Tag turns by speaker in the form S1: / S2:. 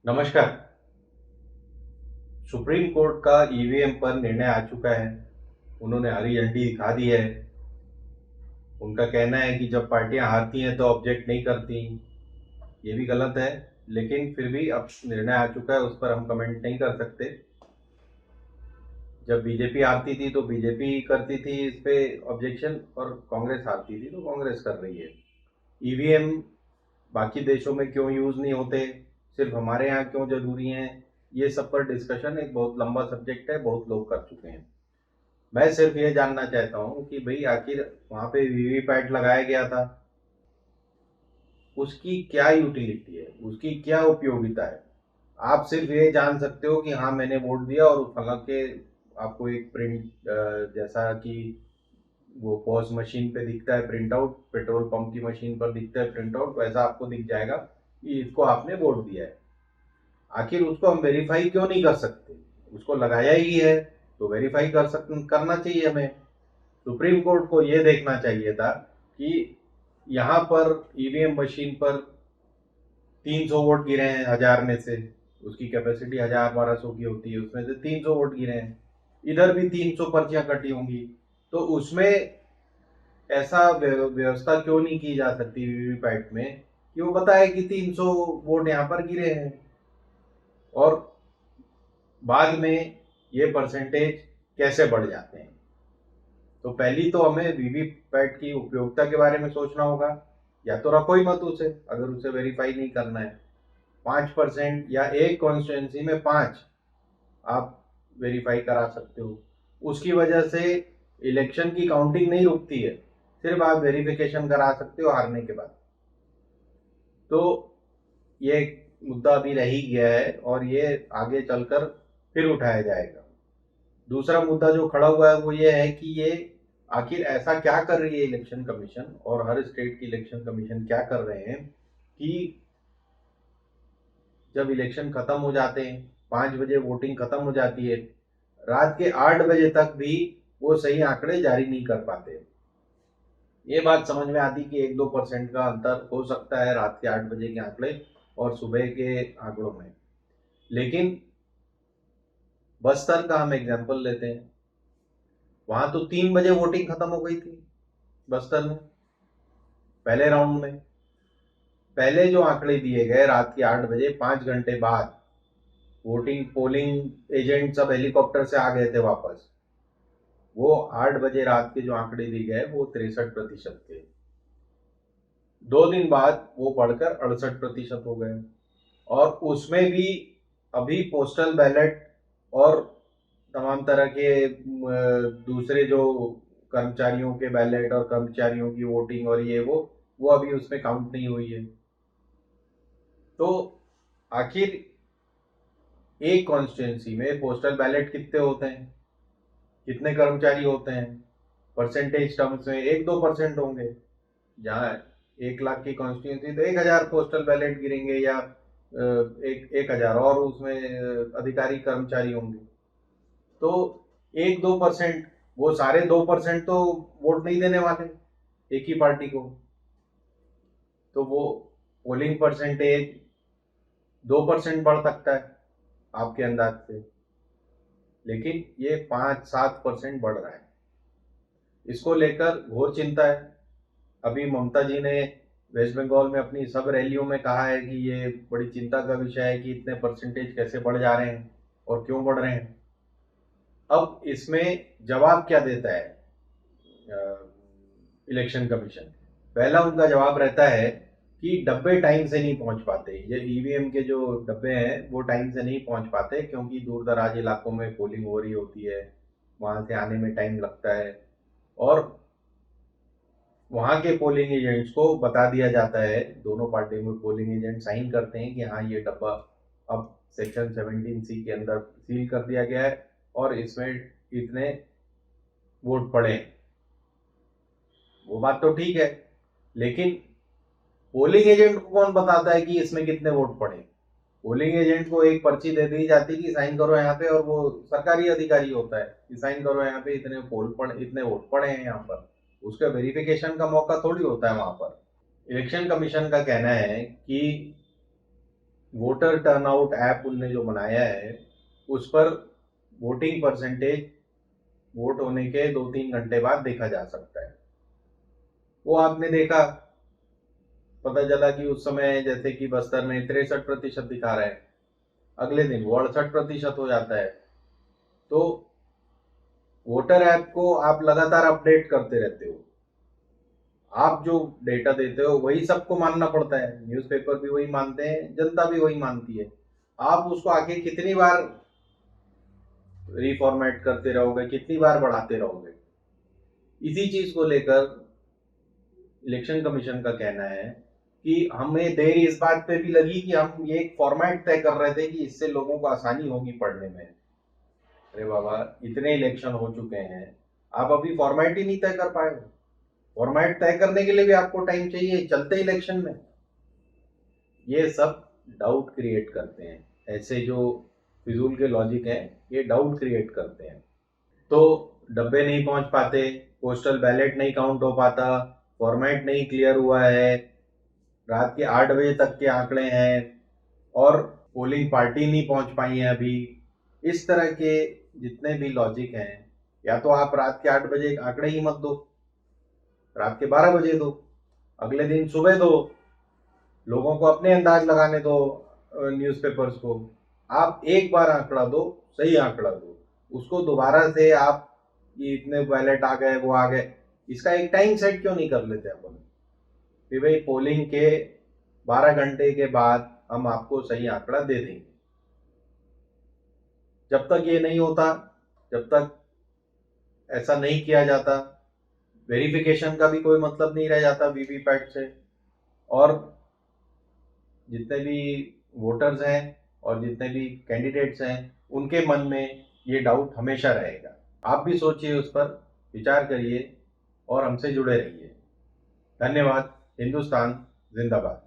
S1: नमस्कार। Supreme court का EVM पर निर्णय आ चुका है। उन्होंने हरी झंडी दिखा दी है। उनका कहना है कि जब पार्टियां हारती हैं तो ऑब्जेक्ट नहीं करती। ये भी गलत है, लेकिन फिर भी अब निर्णय आ चुका है, उस पर हम कमेंट नहीं कर सकते। जब बीजेपी हारती थी तो बीजेपी करती थी इस पे ऑब्जेक्शन, और कांग्रेस हारती थी तो कांग्रेस कर रही है। ईवीएम बाकी देशों में क्यों यूज नहीं होते, सिर्फ हमारे यहाँ क्यों जरूरी हैं, ये सब पर डिस्कशन एक बहुत लंबा सब्जेक्ट है, बहुत लोग कर चुके हैं। मैं सिर्फ ये जानना चाहता हूँ कि भाई आखिर वहां पे वीवीपैट लगाया गया था, उसकी क्या यूटिलिटी है, उसकी क्या उपयोगिता है। आप सिर्फ ये जान सकते हो कि हाँ मैंने वोट दिया, और फला के आपको एक प्रिंट जैसा कि वो पॉज मशीन पे दिखता है प्रिंट आउट, पेट्रोल पंप की मशीन पर दिखता है प्रिंट आउट, वैसा आपको दिख जाएगा कि इसको आपने वोट दिया है। आखिर उसको हम वेरीफाई क्यों नहीं कर सकते? उसको लगाया ही है तो वेरीफाई करना चाहिए हमें। सुप्रीम कोर्ट को यह देखना चाहिए था कि यहाँ पर ईवीएम मशीन पर 300 वोट गिरे हैं 1000 में से, उसकी कैपेसिटी 1000-1200 की होती है, उसमें से 300 वोट गिरे हैं। इधर भी 300 पर्चियां कटी होंगी, तो उसमें ऐसा व्यवस्था क्यों नहीं की जा सकती वीवीपैट में कि वो बताए कि 300 वोट यहाँ पर गिरे हैं, और बाद में ये परसेंटेज कैसे बढ़ जाते हैं। तो पहली तो हमें वीवीपैट की उपयोगिता के बारे में सोचना होगा। या तो रखो ही मत उसे, अगर उसे वेरीफाई नहीं करना है। 5% या एक कॉन्स्टिट्यूंसी में 5 आप वेरीफाई करा सकते हो। उसकी वजह से इलेक्शन की काउंटिंग नहीं रुकती है, सिर्फ आप वेरिफिकेशन करा सकते हो हारने के बाद। तो ये मुद्दा अभी रह ही गया है, और ये आगे चलकर फिर उठाया जाएगा। दूसरा मुद्दा जो खड़ा हुआ है वो ये है कि ये आखिर ऐसा क्या कर रही है इलेक्शन कमीशन, और हर स्टेट की इलेक्शन कमीशन क्या कर रहे हैं कि जब इलेक्शन खत्म हो जाते हैं, 5 बजे वोटिंग खत्म हो जाती है, रात के 8 बजे तक भी वो सही आंकड़े जारी नहीं कर पाते। ये बात समझ में आती कि 1-2% का अंतर हो सकता है रात के 8 बजे के आंकड़े और सुबह के आंकड़ों में। लेकिन बस्तर का हम एग्जाम्पल लेते हैं, वहां तो 3 बजे वोटिंग खत्म हो गई थी बस्तर में, पहले राउंड में। पहले जो आंकड़े दिए गए रात के 8 बजे, 5 घंटे बाद वोटिंग पोलिंग एजेंट सब हेलीकॉप्टर से आ गए थे वापस। वो 8 बजे रात के जो आंकड़े दिए गए वो 63% थे। 2 दिन बाद वो बढ़कर 68% हो गए। और उसमें भी अभी पोस्टल बैलेट और तमाम तरह के दूसरे जो कर्मचारियों के बैलेट और कर्मचारियों की वोटिंग और ये वो अभी उसमें काउंट नहीं हुई है। तो आखिर एक कॉन्स्टिट्यूंसी में पोस्टल बैलेट कितने होते हैं, कितने कर्मचारी होते हैं? परसेंटेज टर्म्स में 1-2% होंगे। जहाँ 1 लाख की कॉन्स्टिट्यूंसी तो 1000 पोस्टल बैलेट गिरेंगे, या एक 1000 और उसमें अधिकारी कर्मचारी होंगे। तो 1-2%, वो सारे 2% तो वोट नहीं देने वाले एक ही पार्टी को। तो वो पोलिंग परसेंटेज 2% बढ़ सकता है आपके अंदाज से, लेकिन ये 5-7% बढ़ रहा है। इसको लेकर घोर चिंता है। अभी ममता जी ने वेस्ट बंगाल में अपनी सब रैलियों में कहा है कि ये बड़ी चिंता का विषय है कि इतने परसेंटेज कैसे बढ़ जा रहे हैं और क्यों बढ़ रहे हैं। अब इसमें जवाब क्या देता है इलेक्शन कमीशन? पहला उनका जवाब रहता है कि डब्बे टाइम से नहीं पहुंच पाते। ये ईवीएम के जो डब्बे हैं वो टाइम से नहीं पहुंच पाते, क्योंकि दूर दराज इलाकों में पोलिंग हो रही होती है, वहां से आने में टाइम लगता है। और वहां के पोलिंग एजेंट्स को बता दिया जाता है, दोनों पार्टी में पोलिंग एजेंट साइन करते हैं कि हाँ ये डब्बा अब सेक्शन 17C के अंदर सील कर दिया गया है और इसमें इतने वोट पड़े। वो बात तो ठीक है, लेकिन पोलिंग एजेंट को कौन बताता है कि इसमें कितने वोट पड़े? पोलिंग एजेंट को एक पर्ची दे दी जाती है कि साइन करो यहाँ पे, और वो सरकारी अधिकारी होता है कि साइन करो यहाँ पे, इतने पोल पड़े, इतने वोट पड़े हैं यहाँ पर। उसका वेरिफिकेशन का मौका थोड़ी होता है वहां पर। इलेक्शन कमीशन का कहना है कि वोटर टर्नआउट ऐप उनने जो बनाया है, उस पर वोटिंग परसेंटेज वोट होने के 2-3 घंटे बाद देखा जा सकता है। वो आपने देखा, पता चला कि उस समय जैसे कि बस्तर में 63% दिखा रहा है, अगले दिन वो 68% हो जाता है। तो वोटर ऐप को आप लगातार अपडेट करते रहते हो, आप जो डेटा देते हो वही सबको मानना पड़ता है, न्यूज़पेपर भी वही मानते हैं, जनता भी वही मानती है। आप उसको आगे कितनी बार रिफॉर्मेट करते रहोगे, कितनी बार बढ़ाते रहोगे। इसी चीज को लेकर इलेक्शन कमीशन का कहना है कि हमें देर इस बात पे भी लगी कि हम ये एक फॉर्मेट तय कर रहे थे कि इससे लोगों को आसानी होगी पढ़ने में। अरे बाबा, इतने इलेक्शन हो चुके हैं, आप अभी फॉर्मेट ही नहीं तय कर पाए हो। फॉर्मेट तय करने के लिए भी आपको टाइम चाहिए चलते इलेक्शन में। ये सब डाउट क्रिएट करते हैं, ऐसे जो फिजूल के लॉजिक हैं ये डाउट क्रिएट करते हैं। तो डब्बे नहीं पहुंच पाते, पोस्टल बैलेट नहीं काउंट हो पाता, फॉर्मेट नहीं क्लियर हुआ है, रात के 8 बजे तक के आंकड़े हैं और पोलिंग पार्टी नहीं पहुंच पाई है अभी। इस तरह के जितने भी लॉजिक हैं, या तो आप रात के 8 बजे आंकड़े ही मत दो, रात के 12 बजे दो, अगले दिन सुबह दो, लोगों को अपने अंदाज लगाने दो। न्यूज़पेपर्स को आप एक बार आंकड़ा दो, सही आंकड़ा दो, उसको दोबारा से आप ये इतने बैलेट आ गए वो आ गए, इसका एक टाइम सेट क्यों नहीं कर लेते अपन कि भाई पोलिंग के 12 घंटे के बाद हम आपको सही आंकड़ा दे देंगे। जब तक ये नहीं होता, जब तक ऐसा नहीं किया जाता, वेरिफिकेशन का भी कोई मतलब नहीं रह जाता वीवीपैट से, और जितने भी वोटर्स हैं और जितने भी कैंडिडेट्स हैं उनके मन में ये डाउट हमेशा रहेगा। आप भी सोचिए, उस पर विचार करिए और हमसे जुड़े रहिए। धन्यवाद। हिंदुस्तान जिंदाबाद।